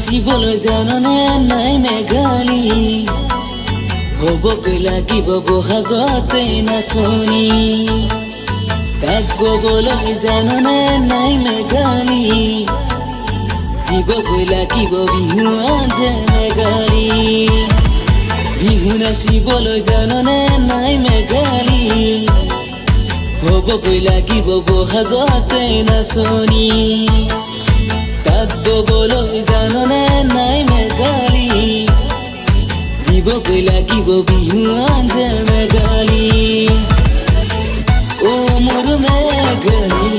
নাচিবলৈ জাননে নাই মেঘালী হ'বকৈ লাগিব বহাগতে নাচনি তাক গবলৈ জাননে নাই মেঘালী দিবকৈ লাগিব বিহু আজে মেঘালী বিহু নাচিবলৈ জাননে নাই মেঘালী হ'বকৈ লাগিব বহাগতে নাচনি তাক গবলৈ জাননে নাই মেঘালী দিবকৈ লাগিব বিহু আজে মেঘালী ও মোৰ মেঘালী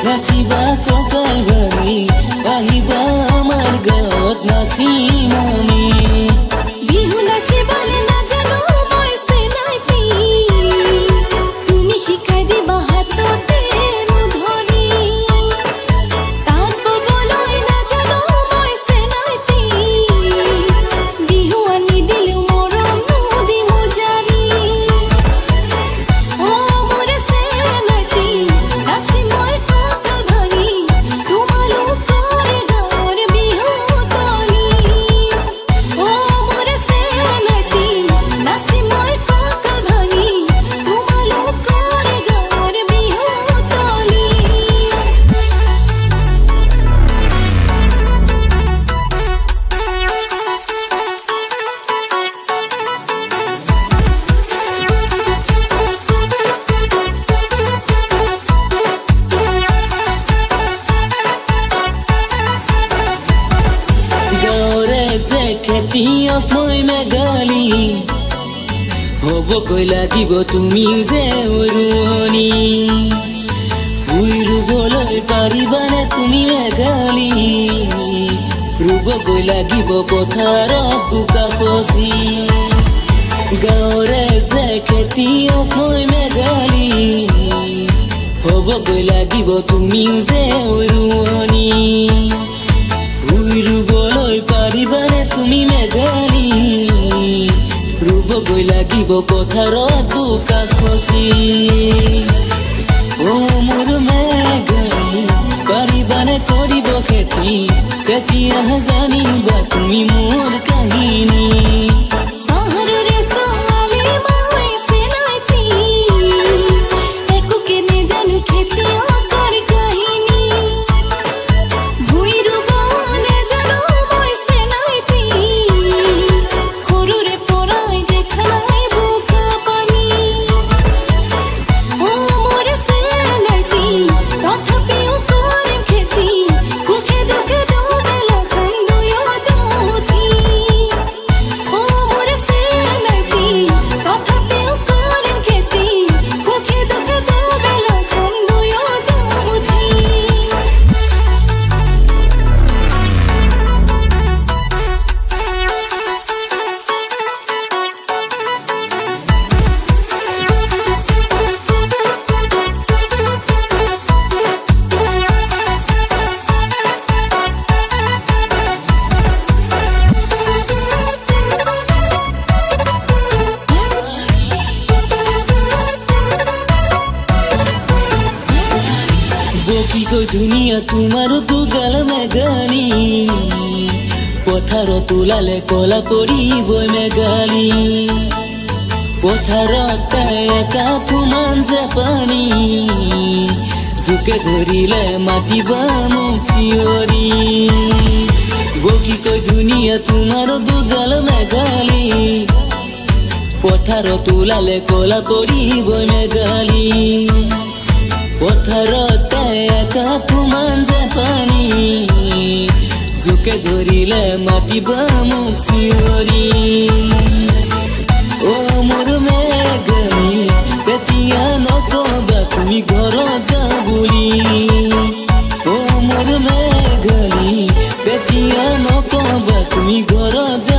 নাচিবা কঁকাল ভাঙি আহিবা আমাৰ গাঁৱত নাচিম আমি বিহু নাচিবলৈ নাজানো মই চেনাইতি তুমি শিকাই দিবা হাততে ধৰি তাত ববলৈ নাজানো মই চেনাইতি বিহু আনি দিলো মৰম দি মুজাৰি ও মোৰ চেনাইতি নাচি মই কঁকাল ভাঙি তোমালোকৰ গাঁৱৰ বিহু তলি ও মোৰ চেনাইতি নাচি মই কঁকাল ভাঙি তোমালোকৰ গাঁৱৰ বিহু তলি গাঁৱৰে যে খেতিয়ক মই মেঘালী হ'বকৈ লাগিব তুমিও যে ৰোৱনী ভুই ৰুবলৈ পাৰিবানে তুমি মেঘালী ৰুবকৈ লাগিব পথাৰত বোকা খচি গাঁৱৰে যে খেতিয়ক মই মেঘালী হ'বকৈ লাগিব তুমিও যে ৰোৱনী ভুই ৰুবলৈ পাৰিবানে তুমি মেঘালী ৰুবকৈ লাগিব পথাৰত বোকা খচি ও মোৰ মেঘালী পাৰিবানে কৰিব খেতি তেতিয়াহে জানিবা তুমি মোৰ কাহিনী চহৰৰে ছোৱালী মই চেনাইতি একোকে নেজানো খেতিয়কৰ কাহিনী ভুই ৰুব নেজানো মই চেনাইতি সৰুৰে পৰাই দেখা নাই বোকা পানী ও মোৰ চেনাইতি তথাপিও কৰিম খেতি সুখে দুখে দুবেলা খাম দুয়োটা মুঠি ও মোৰ চেনাইতি তথাপিও কৰিম খেতি সুখে দুখে দুবেলা খাম দুয়োটা মুঠি বকিকৈ ধুনীয়া তোমাৰো দুগাল মেঘালী পথাৰত ওলালে কলা পৰিবই মেঘালী পথাৰত একাঠুমান যে পানী জোকে ধৰিলে মাতিবা মোক চিঞৰি বকিকৈ ধুনীয়া তোমাৰো দুগাল মেঘালী পথাৰত ওলালে কলা পৰিবই মেঘালী পথাৰত একাঠুমান যে পানী জোকে ধৰিলে মাতিবা মোক চিঞৰি ও মোৰ মেঘালী তেতিয়া নকবা তুমি ঘৰত যা বুলি ও মোৰ মেঘালী তেতিয়া নকবা তুমি ঘৰত যা